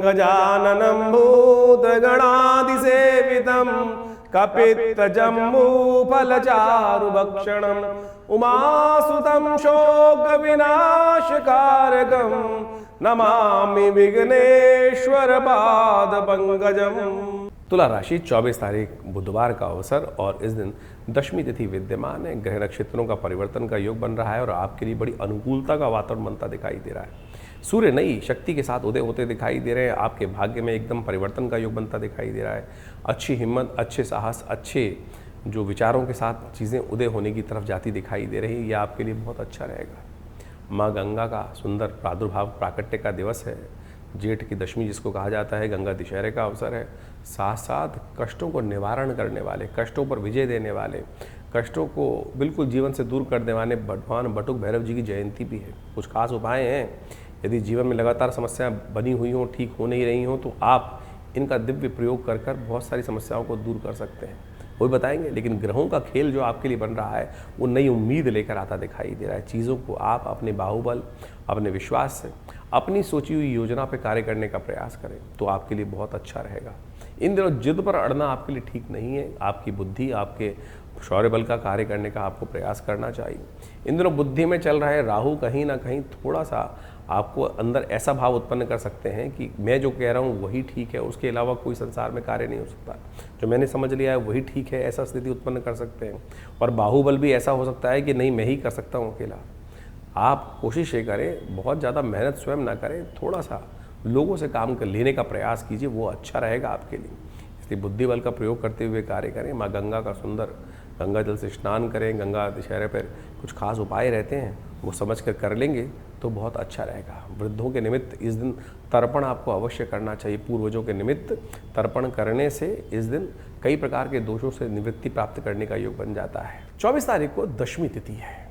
गजाननं भूतगणाधिसेवितं कपित्थजम्बूफलचारुभक्षणम् उमासुतं शोकविनाशकारकं नमामि विघ्नेश्वर पादपंकजम्। तुला राशि 24 तारीख बुधवार का अवसर और इस दिन दशमी तिथि विद्यमान है। ग्रह नक्षत्रों का परिवर्तन का योग बन रहा है और आपके लिए बड़ी अनुकूलता का वातावरण बनता दिखाई दे रहा है। सूर्य नई शक्ति के साथ उदय होते दिखाई दे रहे हैं। आपके भाग्य में एकदम परिवर्तन का योग बनता दिखाई दे रहा है। अच्छी हिम्मत, अच्छे साहस, अच्छे जो विचारों के साथ चीज़ें उदय होने की तरफ जाती दिखाई दे रही है। यह आपके लिए बहुत अच्छा रहेगा। माँ गंगा का सुंदर प्रादुर्भाव प्राकट्य का दिवस है। जेठ की दशमी जिसको कहा जाता है, गंगा दशहरे का अवसर है। साथ साथ कष्टों को निवारण करने वाले, कष्टों पर विजय देने वाले, कष्टों को बिल्कुल जीवन से दूर करने वाले भगवान बटुक भैरव जी की जयंती भी है। कुछ खास उपाय हैं। यदि जीवन में लगातार समस्याएं बनी हुई हों, ठीक हो नहीं रही हों, तो आप इनका दिव्य प्रयोग कर कर बहुत सारी समस्याओं को दूर कर सकते हैं। वो भी बताएंगे। लेकिन ग्रहों का खेल जो आपके लिए बन रहा है वो नई उम्मीद लेकर आता दिखाई दे रहा है। चीज़ों को आप अपने बाहुबल, अपने विश्वास से, अपनी सोची हुई योजना पर कार्य करने का प्रयास करें तो आपके लिए बहुत अच्छा रहेगा। इन दिनों जिद पर अड़ना आपके लिए ठीक नहीं है। आपकी बुद्धि, आपके शौर्य बल का कार्य करने का आपको प्रयास करना चाहिए। इन दिनों बुद्धि में चल रहे राहु कहीं ना कहीं थोड़ा सा आपको अंदर ऐसा भाव उत्पन्न कर सकते हैं कि मैं जो कह रहा हूँ वही ठीक है, उसके अलावा कोई संसार में कार्य नहीं हो सकता, जो मैंने समझ लिया है वही ठीक है, ऐसा स्थिति उत्पन्न कर सकते हैं। और बाहुबल भी ऐसा हो सकता है कि नहीं, मैं ही कर सकता हूँ अकेला। आप कोशिश ये करें, बहुत ज़्यादा मेहनत स्वयं ना करें, थोड़ा सा लोगों से काम कर लेने का प्रयास कीजिए, वो अच्छा रहेगा आपके लिए। इसलिए बुद्धि बल का प्रयोग करते हुए कार्य करें। माँ गंगा का सुंदर गंगा जल से स्नान करें। गंगा दशहरे पर कुछ खास उपाय रहते हैं, वो समझ कर लेंगे तो बहुत अच्छा रहेगा। वृद्धों के निमित्त इस दिन तर्पण आपको अवश्य करना चाहिए। पूर्वजों के निमित्त तर्पण करने से इस दिन कई प्रकार के दोषों से निवृत्ति प्राप्त करने का योग बन जाता है। 24 तारीख को दशमी तिथि है।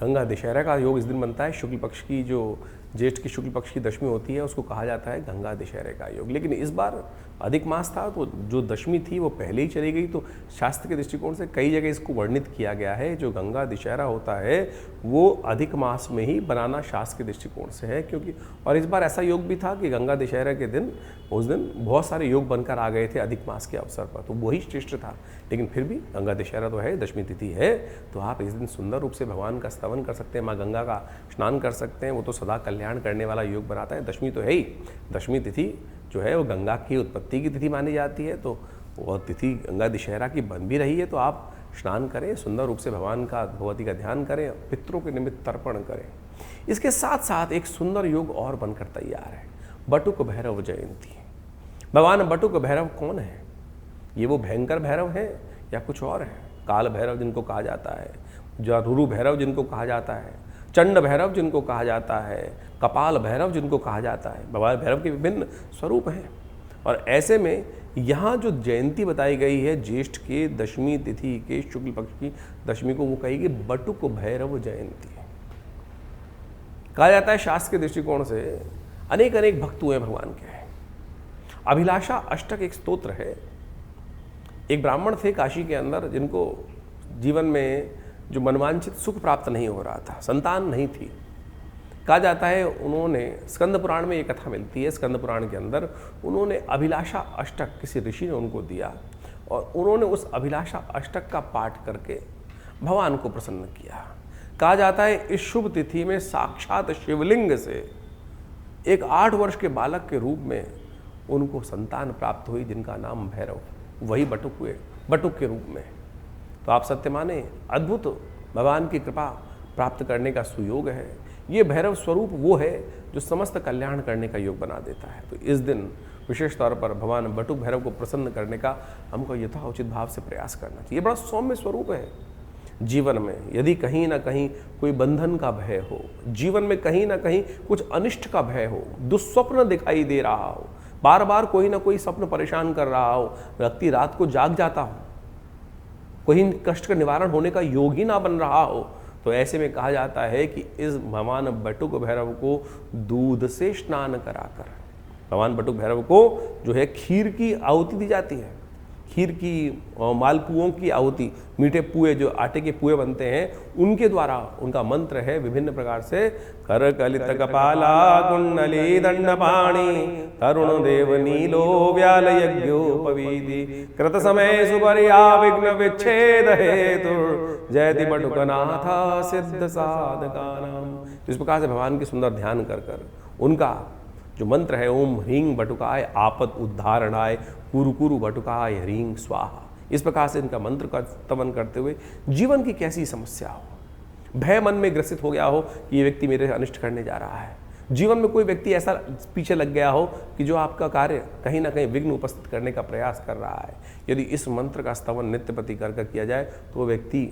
गंगा दशहरा का योग इस दिन बनता है। शुक्ल पक्ष की, जो ज्येष्ठ की शुक्ल पक्ष की दशमी होती है, उसको कहा जाता है गंगा दशहरे का योग। लेकिन इस बार अधिक मास था तो जो दशमी थी वो पहले ही चली गई, तो शास्त्र के दृष्टिकोण से कई जगह इसको वर्णित किया गया है। जो गंगा दशहरा होता है वो अधिक मास में ही बनाना शास्त्र के दृष्टिकोण से है, क्योंकि और इस बार ऐसा योग भी था कि गंगा दशहरा के दिन, उस दिन बहुत सारे योग बनकर आ गए थे अधिक मास के अवसर पर, तो वही श्रेष्ठ था। लेकिन फिर भी गंगा दशहरा तो है, दशमी तिथि है, तो आप इस दिन सुंदर रूप से भगवान का स्तवन कर सकते हैं, माँ गंगा का स्नान कर सकते हैं। वो तो सदा कल्याण करने वाला योग बनाता है। दशमी तो है ही। दशमी तिथि जो है वो गंगा की उत्पत्ति की तिथि मानी जाती है, तो वह तिथि गंगा दशहरा की बन भी रही है। तो आप स्नान करें, सुंदर रूप से भगवान का, भगवती का ध्यान करें, पितरों के निमित्त तर्पण करें। इसके साथ साथ एक सुंदर योग और बनकर तैयार है, बटुक भैरव जयंती। भगवान बटुक भैरव कौन है? ये वो भयंकर भैरव है या कुछ और है? काल भैरव जिनको कहा जाता है, रुरु भैरव जिनको कहा जाता है, चंड भैरव जिनको कहा जाता है, कपाल भैरव जिनको कहा जाता है। भगवान भैरव के विभिन्न स्वरूप हैं। और ऐसे में यहाँ जो जयंती बताई गई है ज्येष्ठ के दशमी तिथि के शुक्ल पक्ष की दशमी को, वो कहेगी बटुक भैरव जयंती। कहा जाता है शास्त्र के दृष्टिकोण से अनेक अनेक भक्त हुए भगवान के। अभिलाषा अष्टक एक स्तोत्र है। एक ब्राह्मण थे काशी के अंदर, जिनको जीवन में जो मनवांछित सुख प्राप्त नहीं हो रहा था, संतान नहीं थी। कहा जाता है उन्होंने, स्कंद पुराण में ये कथा मिलती है, स्कंद पुराण के अंदर उन्होंने अभिलाषा अष्टक किसी ऋषि ने उनको दिया और उन्होंने उस अभिलाषा अष्टक का पाठ करके भगवान को प्रसन्न किया। कहा जाता है इस शुभ तिथि में साक्षात शिवलिंग से एक 8 वर्ष के बालक के रूप में उनको संतान प्राप्त हुई, जिनका नाम भैरव, वही बटुक हुए, बटुक के रूप में। तो आप सत्य माने, अद्भुत भगवान की कृपा प्राप्त करने का सुयोग है। ये भैरव स्वरूप वो है जो समस्त कल्याण करने का योग बना देता है। तो इस दिन विशेष तौर पर भगवान बटुक भैरव को प्रसन्न करने का हमको यथाउचित भाव से प्रयास करना चाहिए। बड़ा सौम्य स्वरूप है। जीवन में यदि कहीं ना कहीं कोई बंधन का भय हो, जीवन में कहीं ना कहीं कुछ अनिष्ट का भय हो, दुस्वप्न दिखाई दे रहा हो, बार बार कोई ना कोई स्वप्न परेशान कर रहा हो, व्यक्ति रात को जाग जाता हो, कोई कष्ट का निवारण होने का योग ही ना बन रहा हो, तो ऐसे में कहा जाता है कि इस भगवान बटुक भैरव को दूध से स्नान कराकर, भगवान बटुक भैरव को जो है खीर की आहुति दी जाती है। खीर की मालपुओं की आहुति, मीठे पुए जो आटे के पुए बनते हैं उनके द्वारा, उनका मंत्र है विभिन्न प्रकार से कर कलित कपाला कुंडली दंडपाणी तरुण देव नीलो व्याल यज्ञोपवीति कृत समय सुपर्या विघ्न विच्छेद हेतु जयति बटुकनाथा सिद्ध साधकानाम। इस प्रकार से भगवान के सुंदर ध्यान कर कर उनका जो मंत्र है ओम ह्रीं बटुकाय आपद उद्धारणाय कुरु कुरु बटुकाय ह्रीं स्वाहा, इस प्रकार से इनका मंत्र का स्तवन करते हुए जीवन की कैसी समस्या हो, भय मन में ग्रसित हो गया हो कि ये व्यक्ति मेरे अनिष्ट करने जा रहा है, जीवन में कोई व्यक्ति ऐसा पीछे लग गया हो कि जो आपका कार्य कहीं ना कहीं विघ्न उपस्थित करने का प्रयास कर रहा है, यदि इस मंत्र का स्तवन नित्य प्रति कर किया जाए तो वो व्यक्ति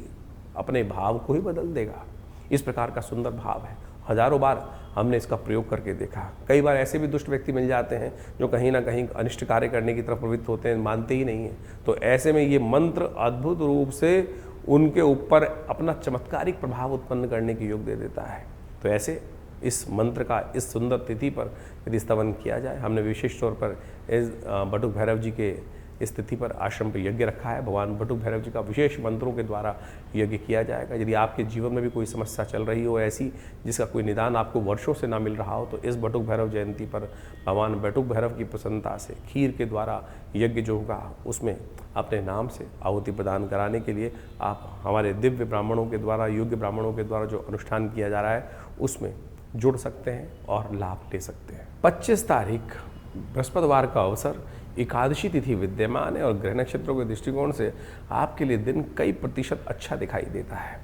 अपने भाव को ही बदल देगा। इस प्रकार का सुंदर भाव है। हजारों बार हमने इसका प्रयोग करके देखा। कई बार ऐसे भी दुष्ट व्यक्ति मिल जाते हैं जो कहीं ना कहीं अनिष्ट कार्य करने की तरफ प्रवृत्त होते हैं, मानते ही नहीं हैं। तो ऐसे में ये मंत्र अद्भुत रूप से उनके ऊपर अपना चमत्कारिक प्रभाव उत्पन्न करने के योग दे देता है। तो ऐसे इस मंत्र का इस सुंदर तिथि पर यदि स्तवन किया जाए, हमने विशेष तौर पर इस बटुक भैरव जी के इस तिथि पर आश्रम पर यज्ञ रखा है। भगवान बटुक भैरव जी का विशेष मंत्रों के द्वारा यज्ञ किया जाएगा। यदि आपके जीवन में भी कोई समस्या चल रही हो ऐसी जिसका कोई निदान आपको वर्षों से ना मिल रहा हो, तो इस बटुक भैरव जयंती पर भगवान बटुक भैरव की प्रसन्नता से खीर के द्वारा यज्ञ जो होगा उसमें अपने नाम से आहुति प्रदान कराने के लिए आप हमारे दिव्य ब्राह्मणों के द्वारा, योग्य ब्राह्मणों के द्वारा जो अनुष्ठान किया जा रहा है उसमें जुड़ सकते हैं और लाभ ले सकते हैं। 25 तारीख बृहस्पतिवार का अवसर, एकादशी तिथि विद्यमान है और ग्रह नक्षत्रों के दृष्टिकोण से आपके लिए दिन कई प्रतिशत अच्छा दिखाई देता है।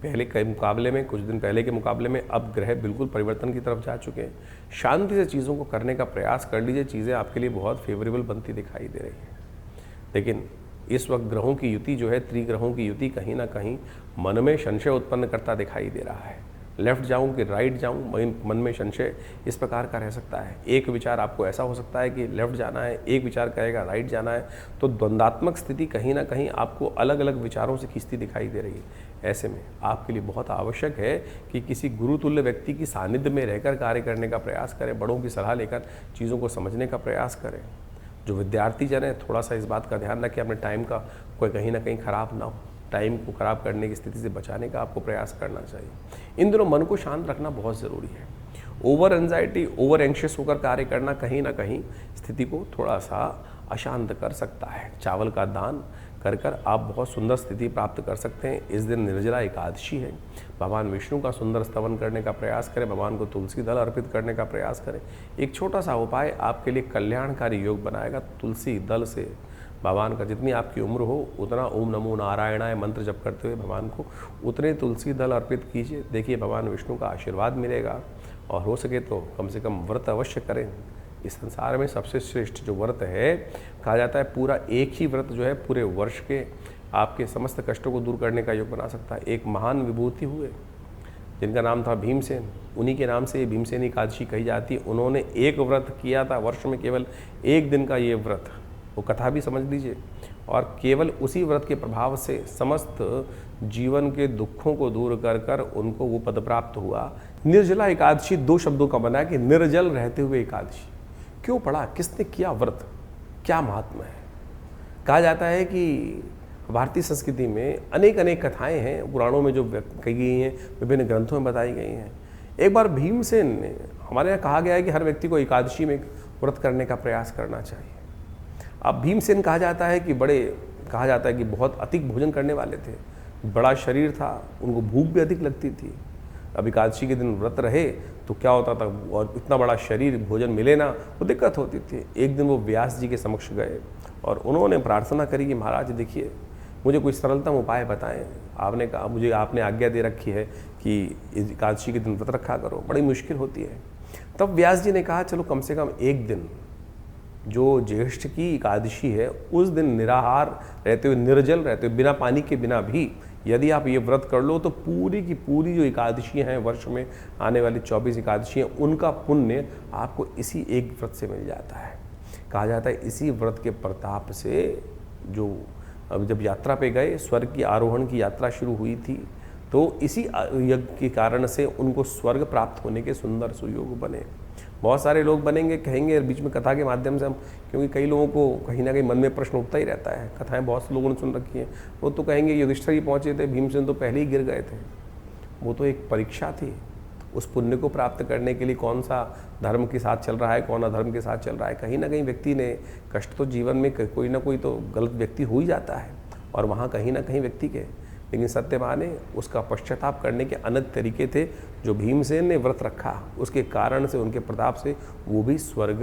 पहले के मुकाबले में, कुछ दिन पहले के मुकाबले में अब ग्रह बिल्कुल परिवर्तन की तरफ जा चुके हैं। शांति से चीज़ों को करने का प्रयास कर लीजिए, चीज़ें आपके लिए बहुत फेवरेबल बनती दिखाई दे रही हैं। लेकिन इस वक्त ग्रहों की युति जो है, त्रिग्रहों की युति कहीं ना कहीं मन में संशय उत्पन्न करता दिखाई दे रहा है। लेफ्ट जाऊं कि राइट जाऊं, मन में संशय इस प्रकार का रह सकता है। एक विचार आपको ऐसा हो सकता है कि लेफ्ट जाना है, एक विचार कहेगा राइट जाना है। तो द्वंद्वात्मक स्थिति कहीं ना कहीं आपको अलग अलग विचारों से खींचती दिखाई दे रही है। ऐसे में आपके लिए बहुत आवश्यक है कि किसी गुरुतुल्य व्यक्ति की सानिध्य में रहकर कार्य करने का प्रयास करें, बड़ों की सलाह लेकर चीज़ों को समझने का प्रयास करें। जो विद्यार्थी जन है थोड़ा सा इस बात का ध्यान रखें, अपने टाइम का कोई कहीं ना कहीं खराब ना हो, टाइम को खराब करने की स्थिति से बचाने का आपको प्रयास करना चाहिए। इन दिनों मन को शांत रखना बहुत ज़रूरी है। ओवर एंजाइटी, ओवर एंशियस होकर कार्य करना कहीं ना कहीं स्थिति को थोड़ा सा अशांत कर सकता है। चावल का दान कर कर आप बहुत सुंदर स्थिति प्राप्त कर सकते हैं। इस दिन निर्जला एकादशी है। भगवान विष्णु का सुंदर स्तवन करने का प्रयास करें, भगवान को तुलसी दल अर्पित करने का प्रयास करें। एक छोटा सा उपाय आपके लिए कल्याणकारी योग बनाएगा। तुलसी दल से भगवान का जितनी आपकी उम्र हो उतना ओम नमो नारायणाय मंत्र जप करते हुए भगवान को उतने तुलसी दल अर्पित कीजिए। देखिए भगवान विष्णु का आशीर्वाद मिलेगा। और हो सके तो कम से कम व्रत अवश्य करें। इस संसार में सबसे श्रेष्ठ जो व्रत है, कहा जाता है पूरा एक ही व्रत जो है पूरे वर्ष के आपके समस्त कष्टों को दूर करने का योग बना सकता है। एक महान विभूति हुए जिनका नाम था भीमसेन, उन्हीं के नाम से भीमसेन एकादशी कही जाती है। उन्होंने एक व्रत किया था वर्ष में, केवल एक दिन का ये व्रत, वो कथा भी समझ लीजिए। और केवल उसी व्रत के प्रभाव से समस्त जीवन के दुखों को दूर कर कर उनको वो पद प्राप्त हुआ। निर्जला एकादशी 2 शब्दों का बना है कि निर्जल रहते हुए एकादशी। क्यों पढ़ा, किसने किया व्रत, क्या महात्मा है। कहा जाता है कि भारतीय संस्कृति में अनेक अनेक कथाएं हैं, पुराणों में जो कही गई हैं, विभिन्न ग्रंथों में बताई गई हैं। एक बार भीमसेन ने, हमारे यहाँ कहा गया है कि हर व्यक्ति को एकादशी में व्रत करने का प्रयास करना चाहिए। अब भीमसेन कहा जाता है कि बहुत अधिक भोजन करने वाले थे, बड़ा शरीर था, उनको भूख भी अधिक लगती थी। अब एकादशी के दिन व्रत रहे तो क्या होता था, और इतना बड़ा शरीर, भोजन मिले ना, वो दिक्कत होती थी। एक दिन वो व्यास जी के समक्ष गए और उन्होंने प्रार्थना करी कि महाराज देखिए, मुझे कोई सरलतम उपाय बताएं। आपने कहा, मुझे आपने आज्ञा दे रखी है कि एकादशी के दिन व्रत रखा करो, बड़ी मुश्किल होती है। तब व्यास जी ने कहा चलो कम से कम एक दिन, जो ज्येष्ठ की एकादशी है उस दिन निराहार रहते हुए, निर्जल रहते हुए, बिना पानी के बिना भी यदि आप ये व्रत कर लो तो पूरी की पूरी जो एकादशियाँ हैं, वर्ष में आने वाली 24 एकादशियाँ, उनका पुण्य आपको इसी एक व्रत से मिल जाता है। कहा जाता है इसी व्रत के प्रताप से जो अब जब यात्रा पे गए, स्वर्ग की आरोहण की यात्रा शुरू हुई थी, तो इसी यज्ञ के कारण से उनको स्वर्ग प्राप्त होने के सुंदर सुयोग बने। बहुत सारे लोग बनेंगे, कहेंगे बीच में कथा के माध्यम से हम, क्योंकि कई लोगों को कहीं ना कहीं मन में प्रश्न उठता ही रहता है, कथाएं बहुत से लोगों ने सुन रखी हैं, वो तो कहेंगे युधिष्ठिर ही पहुँचे थे, भीमसेन तो पहले ही गिर गए थे। वो तो एक परीक्षा थी, उस पुण्य को प्राप्त करने के लिए कौन सा धर्म के साथ चल रहा है, कौन अधर्म के साथ चल रहा है। कहीं ना कहीं व्यक्ति ने कष्ट तो जीवन में कोई ना कोई तो गलत व्यक्ति हो ही जाता है, और वहाँ कहीं ना कहीं व्यक्ति के, लेकिन सत्यमाने उसका पश्चाताप करने के अनेक तरीके थे। जो भीमसेन ने व्रत रखा, उसके कारण से, उनके प्रताप से वो भी स्वर्ग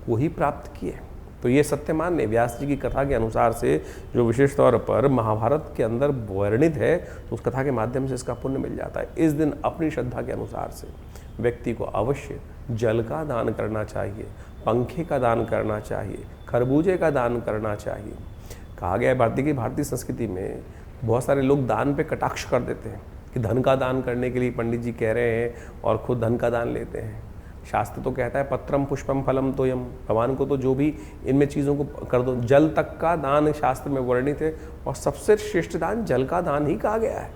को ही प्राप्त किए। तो ये सत्यमान ने व्यास जी की कथा के अनुसार से जो विशेष तौर पर महाभारत के अंदर वर्णित है, तो उस कथा के माध्यम से इसका पुण्य मिल जाता है। इस दिन अपनी श्रद्धा के अनुसार से व्यक्ति को अवश्य जल का दान करना चाहिए, पंखे का दान करना चाहिए, खरबूजे का दान करना चाहिए। कहा गया है भारतीय संस्कृति में बहुत सारे लोग दान पे कटाक्ष कर देते हैं कि धन का दान करने के लिए पंडित जी कह रहे हैं और खुद धन का दान लेते हैं। शास्त्र तो कहता है पत्रम पुष्पम फलम तोयम, भगवान को तो जो भी इनमें चीज़ों को कर दो। जल तक का दान शास्त्र में वर्णित है, और सबसे श्रेष्ठ दान जल का दान ही कहा गया है।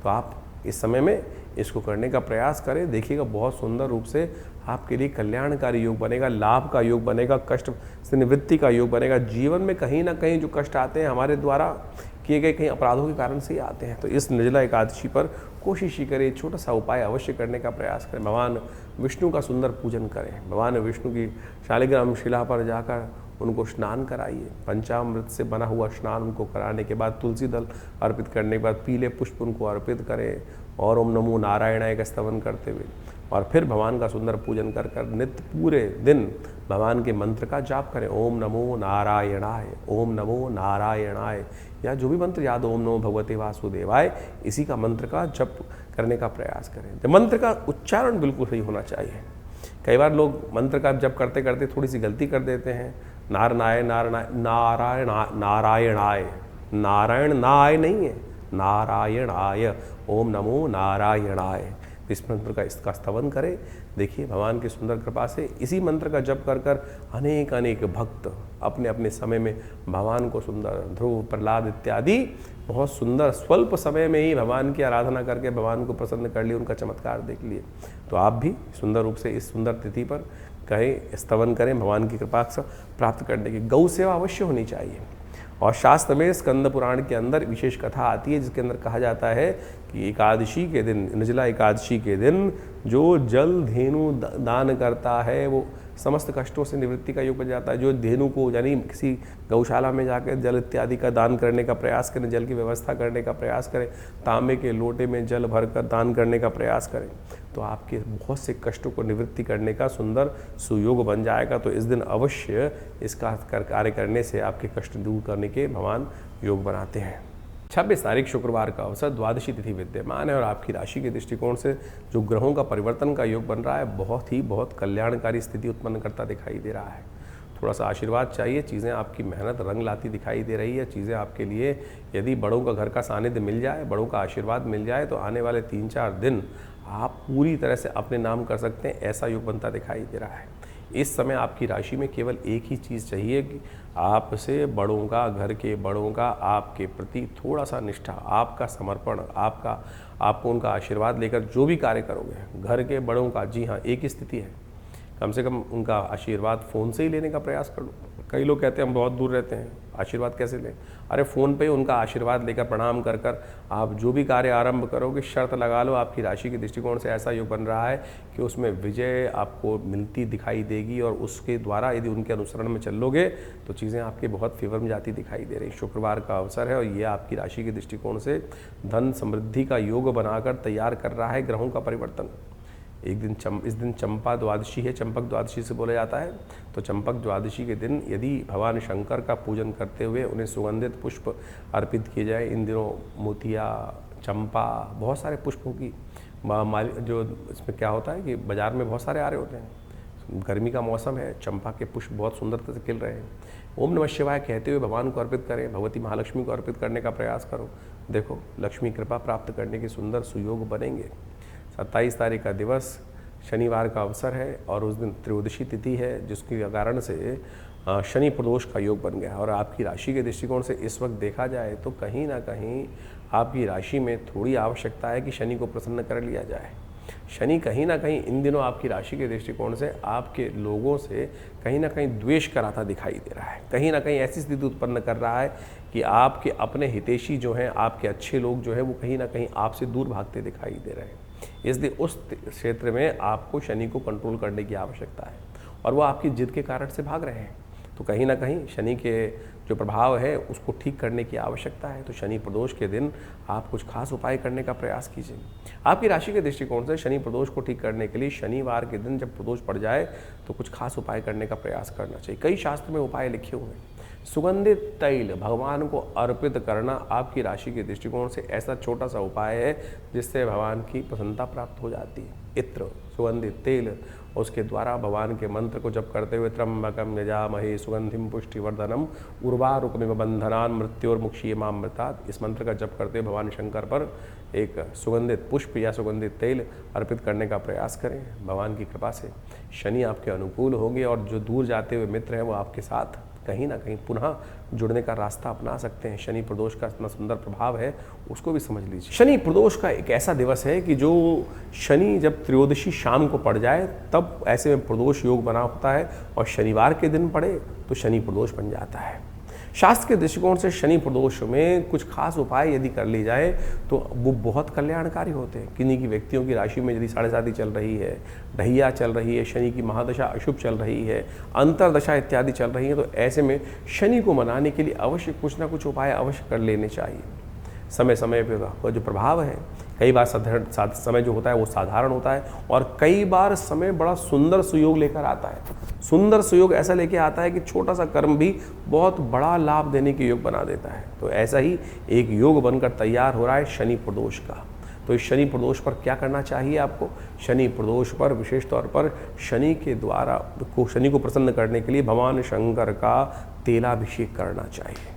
तो आप इस समय में इसको करने का प्रयास करें, देखिएगा बहुत सुंदर रूप से आपके लिए कल्याणकारी योग बनेगा, लाभ का योग बनेगा, कष्ट से निवृत्ति का योग बनेगा। जीवन में कहीं ना कहीं जो कष्ट आते हैं हमारे द्वारा किए गए कहीं अपराधों के कारण से ही आते हैं। तो इस निर्जला एकादशी पर कोशिश ही करें, छोटा सा उपाय अवश्य करने का प्रयास करें। भगवान विष्णु का सुंदर पूजन करें, भगवान विष्णु की शालिग्राम शिला पर जाकर उनको स्नान कराइए। पंचामृत से बना हुआ स्नान उनको कराने के बाद तुलसी दल अर्पित करने के बाद पीले पुष्प उनको अर्पित करें, और ओम नमो नारायणाय का स्तवन करते हुए, और फिर भगवान का सुंदर पूजन कर कर नित्य पूरे दिन भगवान के मंत्र का जाप करें। ओम नमो नारायणाय, ओम नमो नारायणाय, या जो भी मंत्र याद, ओम नमो भगवते वासुदेवाय, इसी का मंत्र का जप करने का प्रयास करें। मंत्र का उच्चारण बिल्कुल सही होना चाहिए। कई बार लोग मंत्र का जप करते करते थोड़ी सी गलती कर देते हैं। नारायण नारायणाय, नारायण नाय नहीं है, नारायणाय, ओम नमो नारायणाय। इस मंत्र का इसका स्तवन करें। देखिए भगवान की सुंदर कृपा से इसी मंत्र का जप कर कर अनेक अनेक भक्त अपने अपने समय में भगवान को सुंदर, ध्रुव, प्रहलाद इत्यादि बहुत सुंदर स्वल्प समय में ही भगवान की आराधना करके भगवान को प्रसन्न कर लिए, उनका चमत्कार देख लिए। तो आप भी सुंदर रूप से इस सुंदर तिथि पर कहें, स्तवन करें भगवान की कृपा से प्राप्त करने की। गौ सेवा अवश्य होनी चाहिए, और शास्त्र में स्कंद पुराण के अंदर विशेष कथा आती है जिसके अंदर कहा जाता है कि एकादशी के दिन, निर्जला एकादशी के दिन जो जल धेनु दान करता है वो समस्त कष्टों से निवृत्ति का योग बन जाता है। जो धेनु को यानी किसी गौशाला में जाकर जल इत्यादि का दान करने का प्रयास करें, जल की व्यवस्था करने का प्रयास करें, तांबे के लोटे में जल भरकर दान करने का प्रयास करें, तो आपके बहुत से कष्टों को निवृत्ति करने का सुंदर सुयोग बन जाएगा। तो इस दिन अवश्य इसका कार्य करने से आपके कष्ट दूर करने के भगवान योग बनाते हैं। 26 तारीख शुक्रवार का अवसर, द्वादशी तिथि विद्यमान है, और आपकी राशि के दृष्टिकोण से जो ग्रहों का परिवर्तन का योग बन रहा है बहुत कल्याणकारी स्थिति उत्पन्न करता दिखाई दे रहा है। थोड़ा सा आशीर्वाद चाहिए, चीज़ें आपकी मेहनत रंग लाती दिखाई दे रही है। चीज़ें आपके लिए यदि बड़ों का घर का सानिध्य मिल जाए, बड़ों का आशीर्वाद मिल जाए, तो आने वाले 3-4 दिन आप पूरी तरह से अपने नाम कर सकते हैं, ऐसा योग बनता दिखाई दे रहा है। इस समय आपकी राशि में केवल एक ही चीज़ चाहिए कि आपसे बड़ों का, घर के बड़ों का आपके प्रति थोड़ा सा निष्ठा, आपका समर्पण, आपको उनका आशीर्वाद लेकर जो भी कार्य करोगे, घर के बड़ों का, जी हाँ, एक ही स्थिति है, कम से कम उनका आशीर्वाद फ़ोन से ही लेने का प्रयास कर लो। कई लोग कहते हैं हम बहुत दूर रहते हैं, आशीर्वाद कैसे लें? अरे फ़ोन पे उनका आशीर्वाद लेकर प्रणाम कर कर आप जो भी कार्य आरंभ करोगे, शर्त लगा लो आपकी राशि के दृष्टिकोण से ऐसा योग बन रहा है कि उसमें विजय आपको मिलती दिखाई देगी, और उसके द्वारा यदि उनके अनुसरण में चलोगे तो चीज़ें आपके बहुत फेवर में जाती दिखाई दे रही। शुक्रवार का अवसर है, और ये आपकी राशि के दृष्टिकोण से धन समृद्धि का योग बनाकर तैयार कर रहा है ग्रहों का परिवर्तन। एक दिन इस दिन चंपा द्वादशी है, चंपक द्वादशी से बोला जाता है। तो चंपक द्वादशी के दिन यदि भगवान शंकर का पूजन करते हुए उन्हें सुगंधित पुष्प अर्पित किए जाए, इन दिनों मोतिया, चंपा, बहुत सारे पुष्पों की जो इसमें क्या होता है कि बाज़ार में बहुत सारे आ रहे होते हैं, गर्मी का मौसम है, चंपा के पुष्प बहुत सुंदरता से खिल रहे हैं। ओम नमः शिवाय कहते हुए भगवान को अर्पित करें, भगवती महालक्ष्मी को अर्पित करने का प्रयास करो। देखो लक्ष्मी कृपा प्राप्त करने के सुंदर सुयोग बनेंगे। 27 तारीख का दिवस शनिवार का अवसर है, और उस दिन त्रयोदशी तिथि है, जिसके कारण से शनि प्रदोष का योग बन गया। और आपकी राशि के दृष्टिकोण से इस वक्त देखा जाए तो कहीं ना कहीं आपकी राशि में थोड़ी आवश्यकता है कि शनि को प्रसन्न कर लिया जाए। शनि कहीं ना कहीं इन दिनों आपकी राशि के दृष्टिकोण से आपके लोगों से कहीं ना कहीं द्वेष कराता दिखाई दे रहा है। कहीं ना कहीं ऐसी स्थिति उत्पन्न कर रहा है कि आपके अपने हितैषी जो हैं, आपके अच्छे लोग जो हैं, वो कहीं ना कहीं आपसे दूर भागते दिखाई दे रहे हैं। इसलिए उस क्षेत्र में आपको शनि को कंट्रोल करने की आवश्यकता है और वो आपकी जिद के कारण से भाग रहे हैं। तो कहीं ना कहीं शनि के जो प्रभाव है उसको ठीक करने की आवश्यकता है। तो शनि प्रदोष के दिन आप कुछ खास उपाय करने का प्रयास कीजिए। आपकी राशि के दृष्टिकोण से शनि प्रदोष को ठीक करने के लिए शनिवार के दिन जब प्रदोष पड़ जाए तो कुछ खास उपाय करने का प्रयास करना चाहिए। कई शास्त्र में उपाय लिखे हुए हैं। सुगंधित तैल भगवान को अर्पित करना आपकी राशि के दृष्टिकोण से ऐसा छोटा सा उपाय है जिससे भगवान की प्रसन्नता प्राप्त हो जाती है। इत्र, सुगंधित तेल, उसके द्वारा भगवान के मंत्र को जप करते हुए त्र्यंबकम यजामहे सुगंधिम पुष्टिवर्धनम उर्वारुकमिव बंधनान् मृत्योर्मुक्षीयमामृतात्, इस मंत्र का जप करते हुए भगवान शंकर पर एक सुगंधित पुष्प या सुगंधित तेल अर्पित करने का प्रयास करें। भगवान की कृपा से शनि आपके अनुकूल होंगे और जो दूर जाते हुए मित्र हैं वो आपके साथ कहीं ना कहीं पुनः जुड़ने का रास्ता अपना सकते हैं। शनि प्रदोष का इतना सुंदर प्रभाव है, उसको भी समझ लीजिए। शनि प्रदोष का एक ऐसा दिवस है कि जो शनि जब त्रयोदशी शाम को पड़ जाए तब ऐसे में प्रदोष योग बना होता है और शनिवार के दिन पड़े तो शनि प्रदोष बन जाता है। शास्त्र के दृष्टिकोण से शनि प्रदोष में कुछ खास उपाय यदि कर ली जाए तो वो बहुत कल्याणकारी होते हैं। किन्हीं की व्यक्तियों की राशि में यदि 7.5 चल रही है, ढैया चल रही है, शनि की महादशा अशुभ चल रही है, अंतरदशा इत्यादि चल रही है, तो ऐसे में शनि को मनाने के लिए अवश्य कुछ ना कुछ उपाय अवश्य कर लेने चाहिए। समय समय पर जो प्रभाव है, कई बार समय जो होता है वो साधारण होता है और कई बार समय बड़ा सुंदर सुयोग लेकर आता है। सुंदर सुयोग ऐसा लेके आता है कि छोटा सा कर्म भी बहुत बड़ा लाभ देने के योग बना देता है। तो ऐसा ही एक योग बनकर तैयार हो रहा है शनि प्रदोष का। तो इस शनि प्रदोष पर क्या करना चाहिए आपको? शनि प्रदोष पर विशेष तौर पर शनि के द्वारा शनि को प्रसन्न करने के लिए भगवान शंकर का तेलाभिषेक करना चाहिए।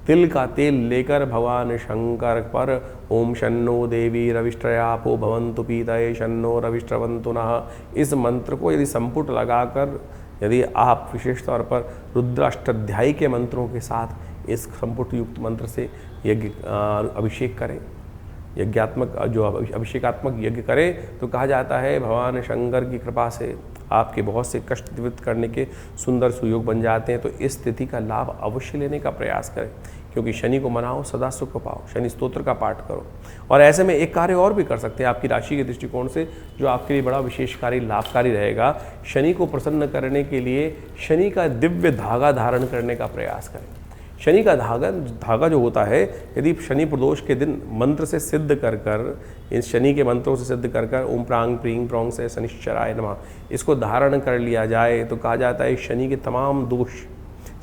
तिल का तेल लेकर भगवान शंकर पर ओम शन्नो देवी रविष्ट्रयापो भवन्तु पीतये शन्नो रविष्ट्रवन्तु नः, इस मंत्र को यदि संपुट लगाकर यदि आप विशेष तौर पर रुद्राष्टाध्यायी के मंत्रों के साथ इस संपुट युक्त मंत्र से यज्ञ अभिषेक करें, यज्ञात्मक जो अभिषेकात्मक यज्ञ करें तो कहा जाता है भगवान शंकर की कृपा से आपके बहुत से कष्ट निवृत्त करने के सुंदर सुयोग बन जाते हैं। तो इस स्थिति का लाभ अवश्य लेने का प्रयास करें, क्योंकि शनि को मनाओ, सदा सुख पाओ। शनि स्तोत्र का पाठ करो और ऐसे में एक कार्य और भी कर सकते हैं आपकी राशि के दृष्टिकोण से जो आपके लिए बड़ा विशेषकारी लाभकारी रहेगा। शनि को प्रसन्न करने के लिए शनि का दिव्य धागा धारण करने का प्रयास करें। शनि का धागा जो होता है, यदि शनि प्रदोष के दिन मंत्र से सिद्ध कर इस शनि के मंत्रों से सिद्ध कर ओम प्रांग प्रींग प्रोंग से शनिश्चराय नमः इसको धारण कर लिया जाए तो कहा जाता है शनि के तमाम दोष,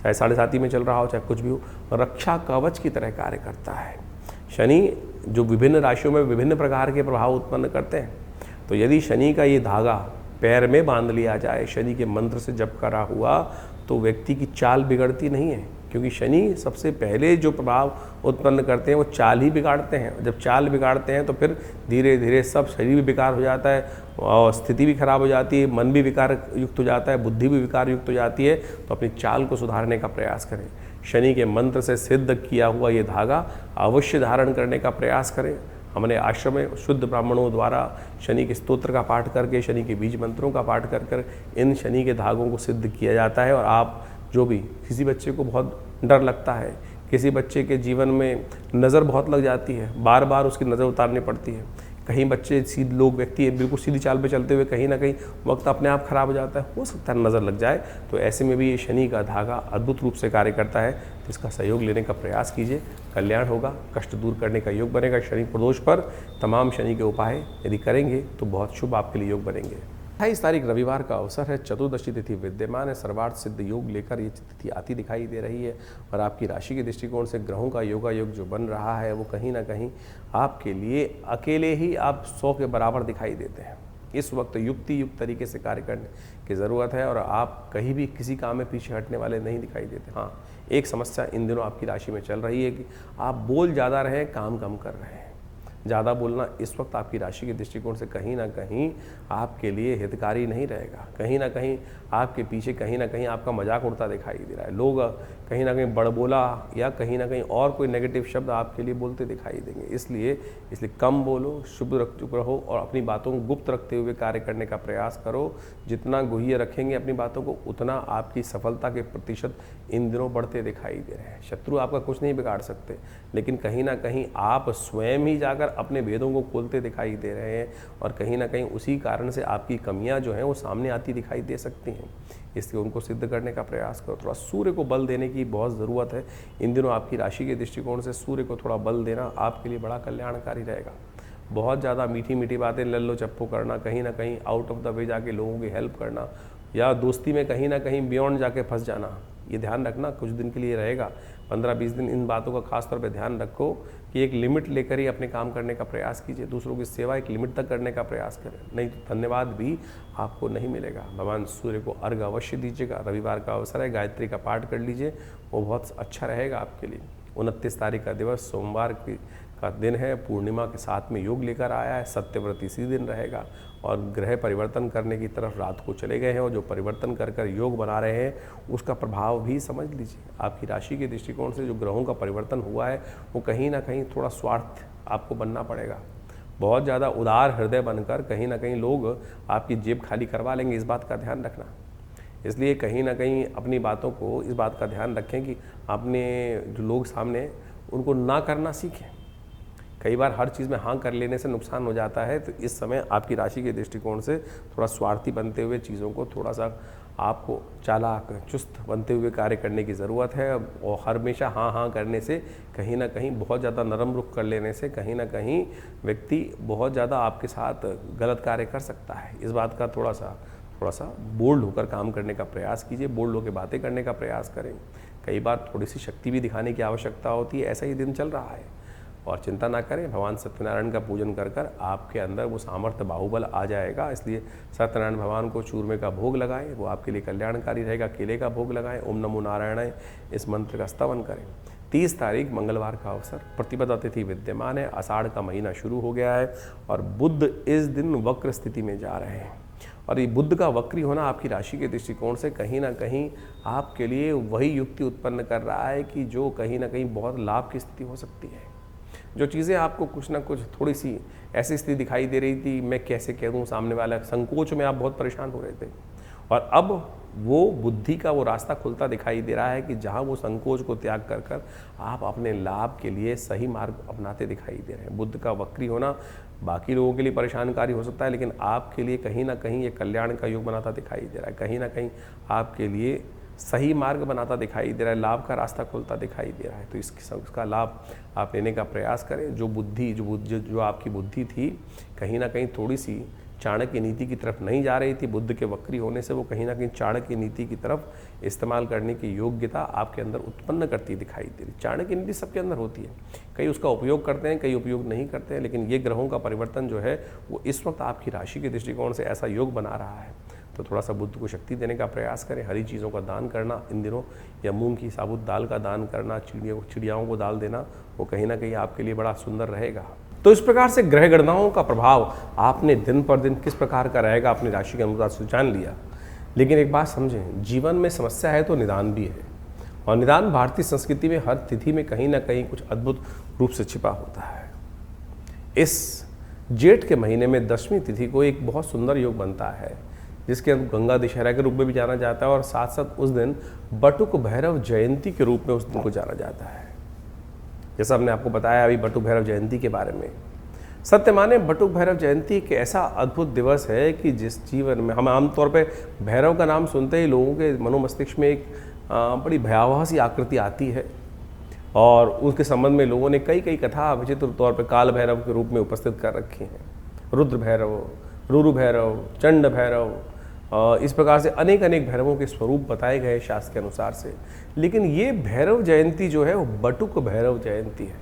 चाहे 7.5 में चल रहा हो चाहे कुछ भी हो, रक्षा कवच की तरह कार्य करता है। शनि जो विभिन्न राशियों में विभिन्न प्रकार के प्रभाव उत्पन्न करते हैं, तो यदि शनि का ये धागा पैर में बांध लिया जाए शनि के मंत्र से जप करा हुआ तो व्यक्ति की चाल बिगड़ती नहीं है, क्योंकि शनि सबसे पहले जो प्रभाव उत्पन्न करते हैं वो चाल ही बिगाड़ते हैं। जब चाल बिगाड़ते हैं तो फिर धीरे धीरे सब शरीर भी विकार हो जाता है और स्थिति भी खराब हो जाती है, मन भी विकार युक्त हो जाता है, बुद्धि भी विकार युक्त हो जाती है। तो अपनी चाल को सुधारने का प्रयास करें। शनि के मंत्र से सिद्ध किया हुआ ये धागा अवश्य धारण करने का प्रयास करें। हमने आश्रम में शुद्ध ब्राह्मणों द्वारा शनि के स्तोत्र का पाठ करके, शनि के बीज मंत्रों का पाठ कर इन शनि के धागों को सिद्ध किया जाता है। और आप जो भी किसी बच्चे को बहुत डर लगता है, किसी बच्चे के जीवन में नज़र बहुत लग जाती है, बार बार उसकी नज़र उतारनी पड़ती है, कहीं बच्चे सीधे लोग व्यक्ति बिल्कुल सीधी चाल पे चलते हुए कहीं ना कहीं वक्त अपने आप खराब हो जाता है, हो सकता है नज़र लग जाए। तो ऐसे में भी ये शनि का धागा अद्भुत रूप से कार्य करता है। तो इसका सहयोग लेने का प्रयास कीजिए, कल्याण होगा, कष्ट दूर करने का योग बनेगा। शनि प्रदोष पर तमाम शनि के उपाय यदि करेंगे तो बहुत शुभ आपके लिए योग बनेंगे। 28 तारीख रविवार का अवसर है, चतुर्दशी तिथि विद्यमान है, सर्वार्थ सिद्ध योग लेकर ये तिथि आती दिखाई दे रही है। और आपकी राशि के दृष्टिकोण से ग्रहों का योगा योग जो बन रहा है वो कहीं ना कहीं आपके लिए अकेले ही आप 100 के बराबर दिखाई देते हैं। इस वक्त युक्ति युक्त तरीके से कार्य करने की ज़रूरत है और आप कहीं भी किसी काम में पीछे हटने वाले नहीं दिखाई देते। हाँ, एक समस्या इन दिनों आपकी राशि में चल रही है कि आप बोल ज़्यादा रहे हैं, काम कम कर रहे हैं। ज़्यादा बोलना इस वक्त आपकी राशि के दृष्टिकोण से कहीं ना कहीं आपके लिए हितकारी नहीं रहेगा। कहीं ना कहीं आपके पीछे कहीं ना कहीं आपका मजाक उड़ता दिखाई दे रहा है। लोग कहीं ना कहीं बड़बोला या कहीं ना कहीं और कोई नेगेटिव शब्द आपके लिए बोलते दिखाई देंगे। इसलिए कम बोलो, शुभ चुप रहो और अपनी बातों को गुप्त रखते हुए कार्य करने का प्रयास करो। जितना गुह्य रखेंगे अपनी बातों को, उतना आपकी सफलता के प्रतिशत इन दिनों बढ़ते दिखाई दे रहे हैं। शत्रु आपका कुछ नहीं बिगाड़ सकते, लेकिन कहीं ना कहीं आप स्वयं ही जाकर अपने भेदों को खोलते दिखाई दे रहे हैं और कहीं ना कहीं उसी कारण से आपकी कमियां जो हैं वो सामने आती दिखाई दे सकती हैं। इसलिए उनको सिद्ध करने का प्रयास करो। थोड़ा सूर्य को बल देने की बहुत ज़रूरत है। इन दिनों आपकी राशि के दृष्टिकोण से सूर्य को थोड़ा बल देना आपके लिए बड़ा कल्याणकारी रहेगा। बहुत ज़्यादा मीठी मीठी बातें लल्लो चप्पो करना, कहीं ना कहीं आउट ऑफ द वे जाके लोगों की हेल्प करना या दोस्ती में कहीं ना कहीं बियॉन्ड जाके फंस जाना, ये ध्यान रखना कुछ दिन के लिए रहेगा। 15-20 दिन इन बातों का खास तौर पे ध्यान रखो कि एक लिमिट लेकर ही अपने काम करने का प्रयास कीजिए। दूसरों की सेवा एक लिमिट तक करने का प्रयास करें, नहीं तो धन्यवाद भी आपको नहीं मिलेगा। भगवान सूर्य को अर्घ अवश्य दीजिएगा। रविवार का अवसर है, गायत्री का पाठ कर लीजिए, वो बहुत अच्छा रहेगा आपके लिए। 29 तारीख का दिवस सोमवार का दिन है, पूर्णिमा के साथ में योग लेकर आया है। सत्यव्रत इसी दिन रहेगा और ग्रह परिवर्तन करने की तरफ रात को चले गए हैं और जो परिवर्तन कर कर योग बना रहे हैं उसका प्रभाव भी समझ लीजिए। आपकी राशि के दृष्टिकोण से जो ग्रहों का परिवर्तन हुआ है वो कहीं ना कहीं थोड़ा स्वार्थ आपको बनना पड़ेगा। बहुत ज़्यादा उदार हृदय बनकर कहीं ना कहीं लोग आपकी जेब खाली करवा लेंगे, इस बात का ध्यान रखना। इसलिए कहीं ना कहीं अपनी बातों को इस बात का ध्यान रखें कि अपने जो लोग सामने उनको ना करना सीखें। कई बार हर चीज़ में हाँ कर लेने से नुकसान हो जाता है, तो इस समय आपकी राशि के दृष्टिकोण से थोड़ा स्वार्थी बनते हुए चीज़ों को थोड़ा सा आपको चालाक चुस्त बनते हुए कार्य करने की ज़रूरत है। और हमेशा हाँ हाँ करने से कहीं ना कहीं बहुत ज़्यादा नरम रुख कर लेने से कहीं ना कहीं व्यक्ति बहुत ज़्यादा आपके साथ गलत कार्य कर सकता है। इस बात का थोड़ा सा बोल्ड होकर काम करने का प्रयास कीजिए, बोल्ड होकर बातें करने का प्रयास करें। कई बार थोड़ी सी शक्ति भी दिखाने की आवश्यकता होती है, ऐसा ही दिन चल रहा है। और चिंता ना करें, भगवान सत्यनारायण का पूजन कर कर आपके अंदर वो सामर्थ्य बाहुबल आ जाएगा। इसलिए सत्यनारायण भगवान को चूरमे का भोग लगाएं, वो आपके लिए कल्याणकारी रहेगा। केले का भोग लगाएं, ओम नमो नारायणाय इस मंत्र का स्तवन करें। 30 तारीख मंगलवार का अवसर, प्रतिपदा तिथि विद्यमान है, आषाढ़ का महीना शुरू हो गया है और बुध इस दिन वक्र स्थिति में जा रहे हैं। और ये बुध का वक्री होना आपकी राशि के दृष्टिकोण से कहीं ना कहीं आपके लिए वही युक्ति उत्पन्न कर रहा है कि जो कहीं ना कहीं बहुत लाभ की स्थिति हो सकती है। जो चीज़ें आपको कुछ ना कुछ थोड़ी सी ऐसी स्थिति दिखाई दे रही थी, मैं कैसे कह दूँ सामने वाला, संकोच में आप बहुत परेशान हो रहे थे, और अब वो बुद्धि का वो रास्ता खुलता दिखाई दे रहा है कि जहाँ वो संकोच को त्याग कर कर आप अपने लाभ के लिए सही मार्ग अपनाते दिखाई दे रहे हैं। बुद्ध का वक्री होना बाकी लोगों के लिए परेशानकारी हो सकता है, लेकिन आपके लिए कहीं ना कहीं ये कल्याण का योग बनाता दिखाई दे रहा है। कहीं ना कहीं आपके लिए सही मार्ग बनाता दिखाई दे रहा है, लाभ का रास्ता खुलता दिखाई दे रहा है। तो इसका लाभ आप लेने का प्रयास करें। जो आपकी बुद्धि थी कहीं ना कहीं थोड़ी सी चाणक्य नीति की तरफ नहीं जा रही थी, बुद्ध के वक्री होने से वो कहीं ना कहीं चाणक्य नीति की तरफ इस्तेमाल करने की योग्यता आपके अंदर उत्पन्न करती दिखाई दे रही। चाणक्य नीति सबके अंदर होती है, कई उसका उपयोग करते हैं, कई उपयोग नहीं करते हैं, लेकिन ये ग्रहों का परिवर्तन जो है वो इस वक्त आपकी राशि के दृष्टिकोण से ऐसा योग बना रहा है। तो थोड़ा सा बुद्ध को शक्ति देने का प्रयास करें। हरी चीज़ों का दान करना इन दिनों, या मूंग की साबुत दाल का दान करना, चिड़ियाओं को दाल देना, वो कहीं ना कहीं आपके लिए बड़ा सुंदर रहेगा। तो इस प्रकार से ग्रह गणनाओं का प्रभाव आपने दिन पर दिन किस प्रकार का रहेगा अपनी राशि के अनुसार से जान लिया। लेकिन एक बात समझें, जीवन में समस्या है तो निदान भी है, और निदान भारतीय संस्कृति में हर तिथि में कहीं ना कहीं कुछ अद्भुत रूप से छिपा होता है। इस जेठ के महीने में 10वीं तिथि को एक बहुत सुंदर योग बनता है, जिसके अंदर गंगा दशहरा के रूप में भी जाना जाता है, और साथ साथ उस दिन बटुक भैरव जयंती के रूप में उस दिन को जाना जाता है। जैसा हमने आपको बताया अभी बटुक भैरव जयंती के बारे में, सत्य माने बटुक भैरव जयंती एक ऐसा अद्भुत दिवस है कि जिस जीवन में हम आमतौर पे भैरव का नाम सुनते ही लोगों के मनोमस्तिष्क में एक बड़ी भयावह सी आकृति आती है, और उसके संबंध में लोगों ने कई कथा विचित्र तौर पर काल भैरव के रूप में उपस्थित कर रखी हैं। रुद्र भैरव, रुरु भैरव, चंड भैरव, इस प्रकार से अनेक भैरवों के स्वरूप बताए गए शास्त्र के अनुसार से। लेकिन ये भैरव जयंती जो है वो बटुक भैरव जयंती है।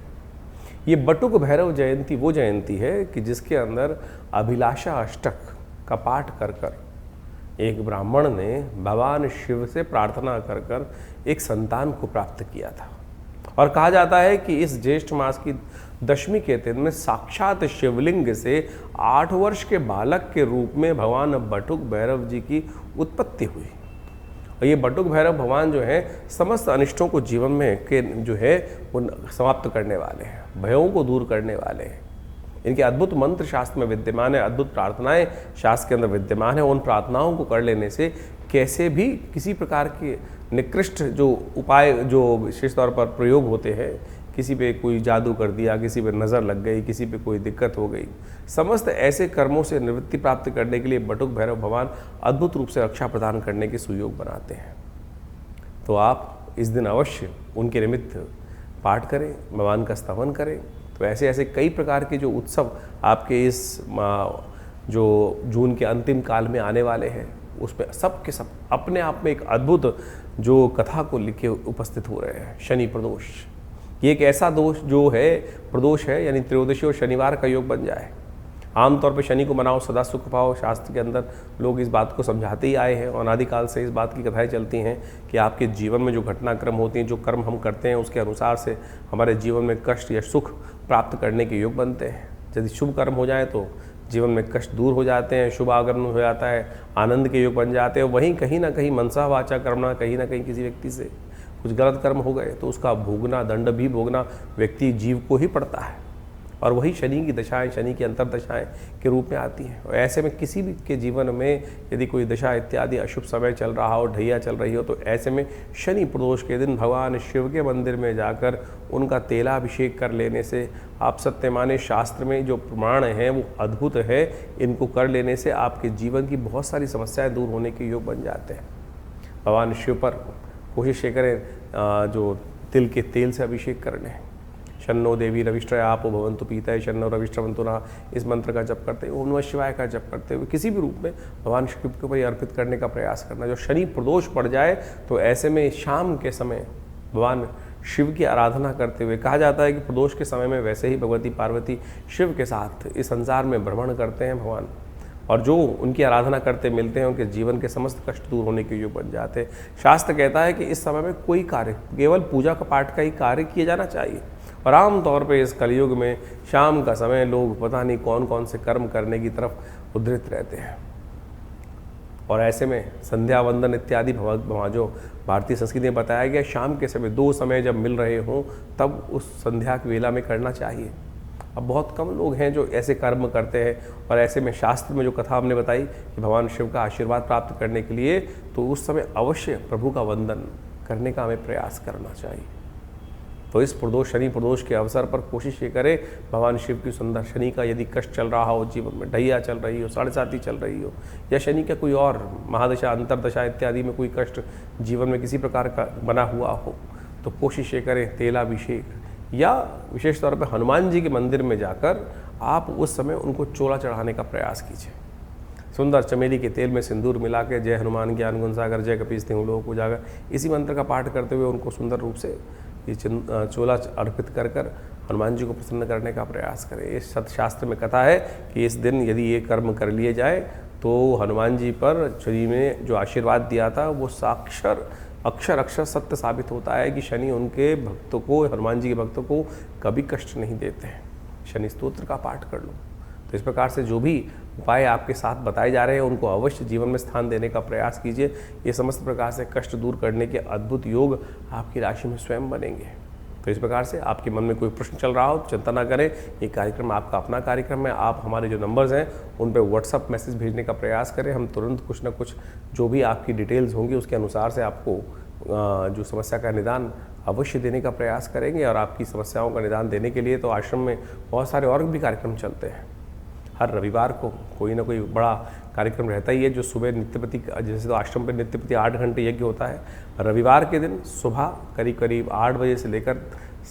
ये बटुक भैरव जयंती वो जयंती है कि जिसके अंदर अभिलाषा अष्टक का पाठ कर कर एक ब्राह्मण ने भगवान शिव से प्रार्थना कर कर एक संतान को प्राप्त किया था। और कहा जाता है कि इस ज्येष्ठ मास की दशमी के दिन में साक्षात शिवलिंग से 8 वर्ष के बालक के रूप में भगवान बटुक भैरव जी की उत्पत्ति हुई। और ये बटुक भैरव भगवान जो है समस्त अनिष्टों को जीवन में के जो है वो समाप्त करने वाले हैं, भयों को दूर करने वाले हैं। इनके अद्भुत मंत्र शास्त्र में विद्यमान है, अद्भुत प्रार्थनाएं शास्त्र के अंदर विद्यमान है। उन प्रार्थनाओं को कर लेने से कैसे भी किसी प्रकार के निकृष्ट जो उपाय जो विशेष तौर पर प्रयोग होते हैं, किसी पे कोई जादू कर दिया, किसी पे नज़र लग गई, किसी पे कोई दिक्कत हो गई, समस्त ऐसे कर्मों से निवृत्ति प्राप्त करने के लिए बटुक भैरव भगवान अद्भुत रूप से रक्षा प्रदान करने के सुयोग बनाते हैं। तो आप इस दिन अवश्य उनके निमित्त पाठ करें, भगवान का स्तवन करें। तो ऐसे ऐसे कई प्रकार के जो उत्सव आपके इस जो जून के अंतिम काल में आने वाले हैं, उसमें सब के सब अपने आप में एक अद्भुत जो कथा को लिखे उपस्थित हो रहे हैं। शनि प्रदोष, ये एक ऐसा दोष जो है प्रदोष है, यानी त्रयोदशी और शनिवार का योग बन जाए। आमतौर पे शनि को मनाओ सदा सुख पाओ, शास्त्र के अंदर लोग इस बात को समझाते ही आए हैं और अनादिकाल से इस बात की कथाएं चलती हैं कि आपके जीवन में जो घटनाक्रम होती हैं, जो कर्म हम करते हैं, उसके अनुसार से हमारे जीवन में कष्ट या सुख प्राप्त करने के योग बनते हैं। यदि शुभ कर्म हो जाए तो जीवन में कष्ट दूर हो जाते हैं, शुभ आगमन हो जाता है, आनंद के योग बन जाते हैं। वहीं कहीं ना कहीं मनसा वाचा कर्मणा, कहीं ना कहीं किसी व्यक्ति से कुछ गलत कर्म हो गए तो उसका भोगना, दंड भी भोगना व्यक्ति जीव को ही पड़ता है। और वही शनि की दशाएं, शनि की अंतर्दशाएं के रूप में आती हैं। और ऐसे में किसी भी के जीवन में यदि कोई दशा इत्यादि अशुभ समय चल रहा हो, ढैया चल रही हो, तो ऐसे में शनि प्रदोष के दिन भगवान शिव के मंदिर में जाकर उनका तेलाभिषेक कर लेने से, आप सत्य माने शास्त्र में जो प्रमाण हैं वो अद्भुत है, इनको कर लेने से आपके जीवन की बहुत सारी समस्याएँ दूर होने के योग बन जाते हैं। भगवान शिव पर कोशिश ये करें जो तिल के तेल से अभिषेक कर लें। शन्नो देवी रविष्ट्रय आपो भवन्तु पीतय शन्नो रविष्ट्रवन्तु नः, इस मंत्र का जप करते हुए, ओम नमः शिवाय का जप करते हुए किसी भी रूप में भगवान शिव के ऊपर अर्पित करने का प्रयास करना। जो शनि प्रदोष पड़ जाए तो ऐसे में शाम के समय भगवान शिव की आराधना करते हुए, कहा जाता है कि प्रदोष के समय में वैसे ही भगवती पार्वती शिव के साथ इस संसार में भ्रमण करते हैं भगवान, और जो उनकी आराधना करते मिलते हैं उनके जीवन के समस्त कष्ट दूर होने के योग बन जाते हैं। शास्त्र कहता है कि इस समय में कोई कार्य, केवल पूजा का पाठ का ही कार्य किया जाना चाहिए। और आम तौर पे इस कलयुग में शाम का समय लोग पता नहीं कौन कौन से कर्म करने की तरफ उद्धृत रहते हैं। और ऐसे में संध्या वंदन इत्यादि जो भारतीय संस्कृति में बताया गया, शाम के समय 2 समय जब मिल रहे हों तब उस संध्या की वेला में करना चाहिए। अब बहुत कम लोग हैं जो ऐसे कर्म करते हैं। और ऐसे में शास्त्र में जो कथा हमने बताई कि भगवान शिव का आशीर्वाद प्राप्त करने के लिए तो उस समय अवश्य प्रभु का वंदन करने का हमें प्रयास करना चाहिए। तो इस प्रदोष, शनि प्रदोष के अवसर पर कोशिश ये करें भगवान शिव की सुंदर, शनि का यदि कष्ट चल रहा हो, जीवन में ढैया चल रही हो, 7.5 चल रही हो, या शनि का कोई और महादशा, अंतरदशा इत्यादि में कोई कष्ट जीवन में किसी प्रकार का बना हुआ हो, तो कोशिश ये करें तेलाभिषेक, या विशेष तौर पर हनुमान जी के मंदिर में जाकर आप उस समय उनको चोला चढ़ाने का प्रयास कीजिए। सुंदर चमेली के तेल में सिंदूर मिला के जय हनुमान ज्ञान गुण सागर जय कपीस तिहुँ लोक उजागर, इसी मंत्र का पाठ करते हुए उनको सुंदर रूप से ये चोला अर्पित कर हनुमान जी को प्रसन्न करने का प्रयास करें। इस शास्त्र में कथा है कि इस दिन यदि ये कर्म कर लिए जाए तो हनुमान जी पर शनि ने जो आशीर्वाद दिया था वो अक्षर सत्य साबित होता है कि शनि उनके भक्तों को, हनुमान जी के भक्तों को कभी कष्ट नहीं देते हैं। शनि स्तोत्र का पाठ कर लो। तो इस प्रकार से जो भी उपाय आपके साथ बताए जा रहे हैं उनको अवश्य जीवन में स्थान देने का प्रयास कीजिए। ये समस्त प्रकार से कष्ट दूर करने के अद्भुत योग आपकी राशि में स्वयं बनेंगे। तो इस प्रकार से आपके मन में कोई प्रश्न चल रहा हो चिंता ना करें, ये कार्यक्रम आपका अपना कार्यक्रम है। आप हमारे जो नंबर्स हैं उन पर व्हाट्सअप मैसेज भेजने का प्रयास करें। हम तुरंत कुछ ना कुछ जो भी आपकी डिटेल्स होंगी उसके अनुसार से आपको जो समस्या का निदान अवश्य देने का प्रयास करेंगे। और आपकी समस्याओं का निदान देने के लिए तो आश्रम में बहुत सारे और भी कार्यक्रम चलते हैं। हर रविवार को कोई ना कोई बड़ा कार्यक्रम रहता ही है जो सुबह नित्यपति, जैसे तो आश्रम पर नित्यपति 8 घंटे यज्ञ होता है। रविवार के दिन सुबह करीब 8 बजे से लेकर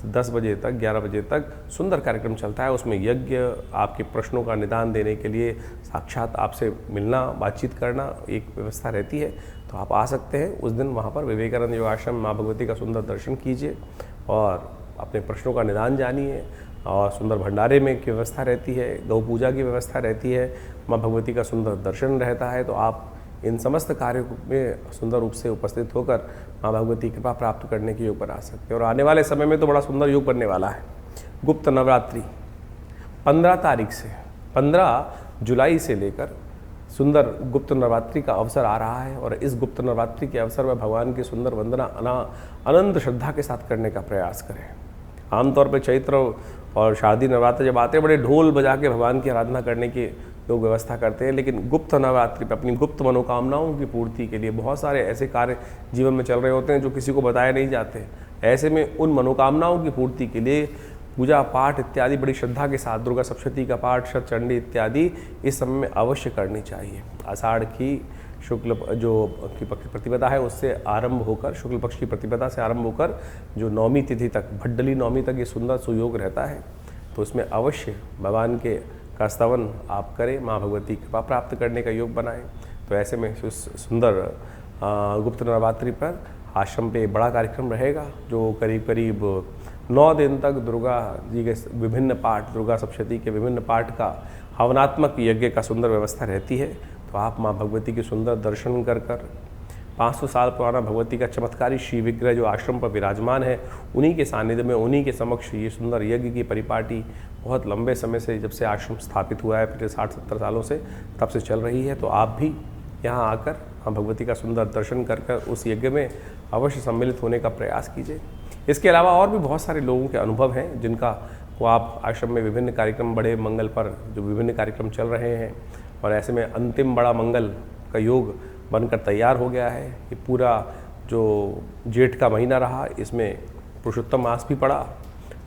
10 बजे तक, 11 बजे तक सुंदर कार्यक्रम चलता है। उसमें यज्ञ, आपके प्रश्नों का निदान देने के लिए साक्षात आपसे मिलना, बातचीत करना एक व्यवस्था रहती है। तो आप आ सकते हैं उस दिन वहाँ पर विवेकानंद योगाश्रम माँ भगवती का सुंदर दर्शन कीजिए और अपने प्रश्नों का निदान जानिए। और सुंदर भंडारे में की व्यवस्था रहती है, गौ पूजा की व्यवस्था रहती है, माँ भगवती का सुंदर दर्शन रहता है। तो आप इन समस्त कार्यों में सुंदर रूप से उपस्थित होकर माँ भगवती की कृपा प्राप्त करने के योग बना सकते हैं। और आने वाले समय में तो बड़ा सुंदर योग बनने वाला है। गुप्त नवरात्रि 15 तारीख से 15 जुलाई से लेकर सुंदर गुप्त नवरात्रि का अवसर आ रहा है और इस गुप्त नवरात्रि के अवसर में भगवान की सुंदर वंदना अनंत श्रद्धा के साथ करने का प्रयास करें। आमतौर पर चैत्र और शारदीय नवरात्र जब आते हैं बड़े ढोल बजा के भगवान की आराधना करने की लोग व्यवस्था करते हैं, लेकिन गुप्त नवरात्रि पर अपनी गुप्त मनोकामनाओं की पूर्ति के लिए बहुत सारे ऐसे कार्य जीवन में चल रहे होते हैं जो किसी को बताए नहीं जाते। ऐसे में उन मनोकामनाओं की पूर्ति के लिए पूजा पाठ इत्यादि बड़ी श्रद्धा के साथ दुर्गा सप्तशती का पाठ, शतचंडी इत्यादि इस समय में अवश्य करनी चाहिए। आषाढ़ की शुक्ल जो की प्रतिपदा है उससे आरंभ होकर, शुक्ल पक्ष की प्रतिपदा से आरंभ होकर जो नौमी तिथि तक, भड्डली नौमी तक ये सुंदर सुयोग रहता है, तो इसमें अवश्य भगवान के का स्तवन आप करें, माँ भगवती कृपा प्राप्त करने का योग बनाएं। तो ऐसे में सुंदर गुप्त नवरात्रि पर आश्रम पे बड़ा कार्यक्रम रहेगा जो करीब करीब 9 दिन तक दुर्गा जी के विभिन्न पाठ, दुर्गा सप्तशती के विभिन्न पाठ का हवनात्मक यज्ञ का सुंदर व्यवस्था रहती है। तो आप माँ भगवती के सुंदर दर्शन कर 500 साल पुराना भगवती का चमत्कारी श्री विग्रह जो आश्रम पर विराजमान है, उन्हीं के सानिध्य में, उन्हीं के समक्ष ये सुंदर यज्ञ की परिपाटी बहुत लंबे समय से, जब से आश्रम स्थापित हुआ है पिछले 60-70 सालों से, तब से चल रही है। तो आप भी यहाँ आकर माँ भगवती का सुंदर दर्शन कर उस यज्ञ में अवश्य सम्मिलित होने का प्रयास कीजिए। इसके अलावा और भी बहुत सारे लोगों के अनुभव हैं जिनका वो आप आश्रम में विभिन्न कार्यक्रम, बड़े मंगल पर जो विभिन्न कार्यक्रम चल रहे हैं, और ऐसे में अंतिम बड़ा मंगल का योग बनकर तैयार हो गया है। ये पूरा जो जेठ का महीना रहा, इसमें पुरुषोत्तम मास भी पड़ा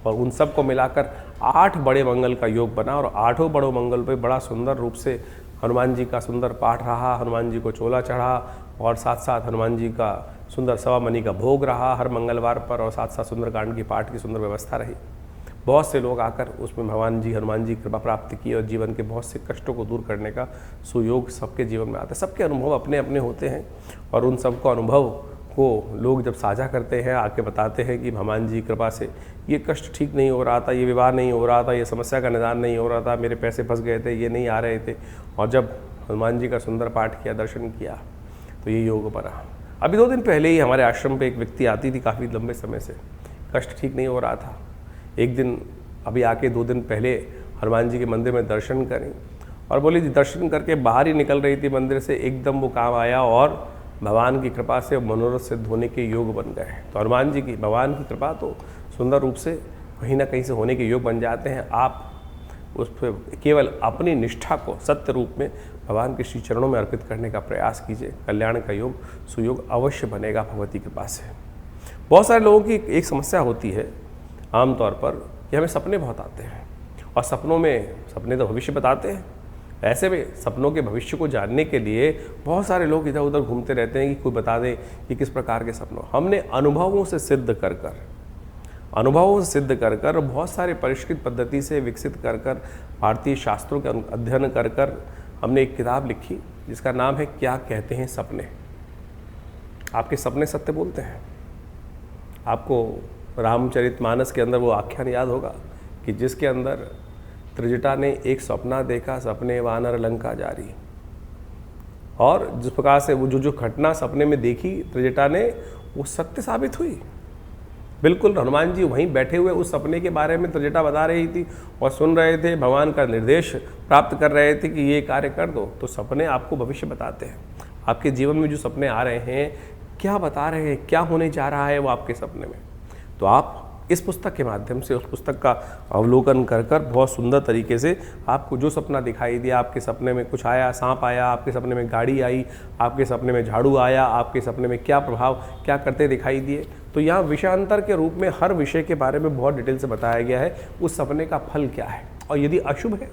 और उन सब को मिलाकर 8 बड़े मंगल का योग बना और 8 बड़ों मंगल पे बड़ा सुंदर रूप से हनुमान जी का सुंदर पाठ रहा, हनुमान जी को चोला चढ़ा और साथ साथ हनुमान जी का सुंदर सवा मनी का भोग रहा हर मंगलवार पर, और साथ साथ सुंदरकांड की पाठ की सुंदर व्यवस्था रही। बहुत से लोग आकर उसमें भगवान जी, हनुमान जी कृपा प्राप्त की और जीवन के बहुत से कष्टों को दूर करने का सुयोग सबके जीवन में आता है। सबके अनुभव अपने अपने होते हैं और उन सबको अनुभव को लोग जब साझा करते हैं, आके बताते हैं कि भगवान जी कृपा से ये कष्ट ठीक नहीं हो रहा था, ये विवाह नहीं हो रहा था, ये समस्या का निदान नहीं हो रहा था, मेरे पैसे फंस गए थे, ये नहीं आ रहे थे, और जब हनुमान जी का सुंदर पाठ किया, दर्शन किया, तो ये योग बना। अभी 2 दिन पहले ही हमारे आश्रम पे एक व्यक्ति आती थी काफ़ी लंबे समय से, कष्ट ठीक नहीं हो रहा था। एक दिन अभी आके 2 दिन पहले हनुमान जी के मंदिर में दर्शन करें और बोली दर्शन करके बाहर ही निकल रही थी मंदिर से, एकदम वो काम आया और भगवान की कृपा से मनोरथ सिद्ध होने के योग बन गए। तो हनुमान जी की, भगवान की कृपा तो सुंदर रूप से कहीं ना कहीं से होने के योग बन जाते हैं। आप उस पर केवल अपनी निष्ठा को सत्य रूप में भगवान के श्री चरणों में अर्पित करने का प्रयास कीजिए, कल्याण का योग, सुयोग अवश्य बनेगा भगवती कृपा से। बहुत सारे लोगों की एक समस्या होती है आमतौर पर कि हमें सपने बहुत आते हैं और सपने तो भविष्य बताते हैं। ऐसे में सपनों के भविष्य को जानने के लिए बहुत सारे लोग इधर उधर घूमते रहते हैं कि कोई बता दे कि किस प्रकार के सपनों। हमने अनुभवों से सिद्ध कर बहुत सारे परिष्कृत पद्धति से विकसित कर भारतीय शास्त्रों के अध्ययन कर हमने एक किताब लिखी जिसका नाम है क्या कहते हैं सपने। आपके सपने सत्य बोलते हैं। आपको रामचरितमानस के अंदर वो आख्यान याद होगा कि जिसके अंदर त्रिजटा ने एक सपना देखा, सपने वानर लंका जारी, और जिस प्रकार से वो जो घटना सपने में देखी त्रिजटा ने, वो सत्य साबित हुई। बिल्कुल हनुमान जी वहीं बैठे हुए उस सपने के बारे में त्रिजटा बता रही थी और सुन रहे थे, भगवान का निर्देश प्राप्त कर रहे थे कि ये कार्य कर दो। तो सपने आपको भविष्य बताते हैं। आपके जीवन में जो सपने आ रहे हैं, क्या बता रहे हैं, क्या होने जा रहा है वो आपके सपने में। तो आप इस पुस्तक के माध्यम से उस पुस्तक का अवलोकन कर बहुत सुंदर तरीके से आपको जो सपना दिखाई दिया, आपके सपने में कुछ आया, सांप आया, आपके सपने में गाड़ी आई, आपके सपने में झाड़ू आया, आपके सपने में क्या प्रभाव क्या करते दिखाई दिए, तो यहाँ विषयांतर के रूप में हर विषय के बारे में बहुत डिटेल से बताया गया है। उस सपने का फल क्या है और यदि अशुभ है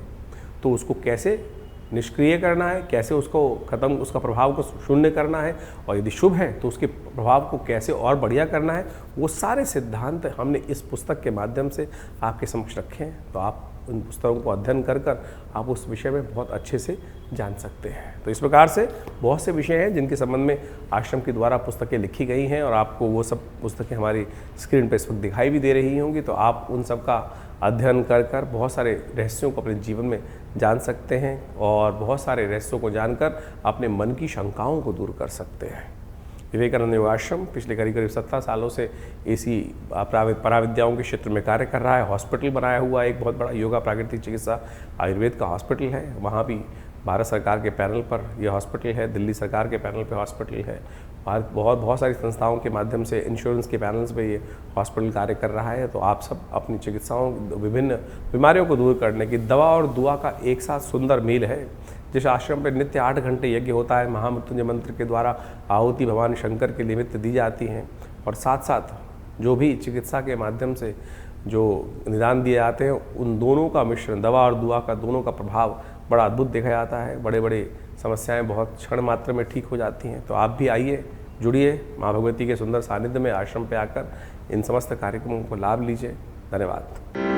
तो उसको कैसे निष्क्रिय करना है, कैसे उसको खत्म, उसका प्रभाव को शून्य करना है, और यदि शुभ है तो उसके प्रभाव को कैसे और बढ़िया करना है, वो सारे सिद्धांत हमने इस पुस्तक के माध्यम से आपके समक्ष रखे हैं। तो आप उन पुस्तकों को अध्ययन कर आप उस विषय में बहुत अच्छे से जान सकते हैं। तो इस प्रकार से बहुत से विषय हैं जिनके संबंध में आश्रम के द्वारा पुस्तकें लिखी गई हैं और आपको वो सब पुस्तकें हमारी स्क्रीन पर इस वक्त दिखाई भी दे रही होंगी। तो आप उन सब का अध्ययन कर कर बहुत सारे रहस्यों को अपने जीवन में जान सकते हैं और बहुत सारे रहस्यों को जानकर अपने मन की शंकाओं को दूर कर सकते हैं। विवेकानंद योगाश्रम पिछले करीब 17 सालों से इसी पराविद्याओं के क्षेत्र में कार्य कर रहा है। हॉस्पिटल बनाया हुआ एक बहुत बड़ा योगा प्राकृतिक चिकित्सा आयुर्वेद का हॉस्पिटल है। वहाँ भी भारत सरकार के पैनल पर यह हॉस्पिटल है, दिल्ली सरकार के पैनल पे हॉस्पिटल है, और बहुत सारी संस्थाओं के माध्यम से इंश्योरेंस के पैनल्स पे ये हॉस्पिटल कार्य कर रहा है। तो आप सब अपनी चिकित्साओं, विभिन्न बीमारियों को दूर करने की दवा और दुआ का एक साथ सुंदर मेल है। जिस आश्रम पर नित्य 8 घंटे यज्ञ होता है, महामृत्युंजय मंत्र के द्वारा आहुति भगवान शंकर के निमित्त दी जाती हैं, और साथ साथ जो भी चिकित्सा के माध्यम से जो निदान दिए जाते हैं, उन दोनों का मिश्रण, दवा और दुआ का दोनों का प्रभाव बड़ा अद्भुत देखा जाता है। बड़े बड़े समस्याएं बहुत क्षण मात्र में ठीक हो जाती हैं। तो आप भी आइए, जुड़िए माँ भगवती के सुंदर सानिध्य में, आश्रम पे आकर इन समस्त कार्यक्रमों को लाभ लीजिए। धन्यवाद।